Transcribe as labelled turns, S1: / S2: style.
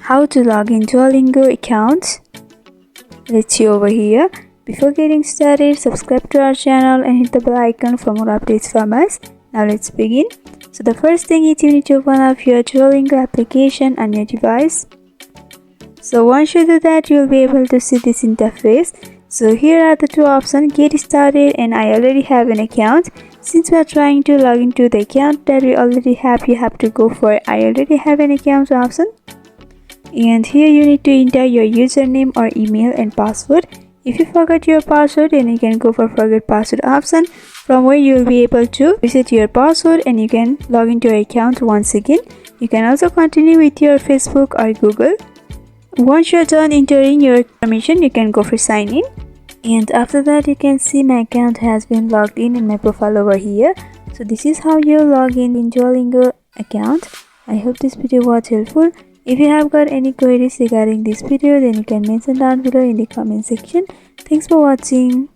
S1: How to log in Duolingo account. Let's see over here. Before getting started, subscribe to our channel and hit the bell icon for more updates from us. Now let's begin. So the first thing is you need to open up your Duolingo application on your device. So once you do that, you'll be able to see this interface. So here are the two options, get started and I already have an account. Since we are trying to log into the account that we already have, you have to go for I already have an account option. And here you need to enter your username or email and password. If you forgot your password, then you can go for forget password option, from where you will be able to reset your password and you can log into your account once again. You can also continue with your Facebook or Google. Once you're done entering your information, you can go for sign in. And after that, you can see my account has been logged in my profile over here. So this is how you log in Duolingo account. I hope this video was helpful. If you have got any queries regarding this video, then you can mention down below in the comment section. Thanks for watching.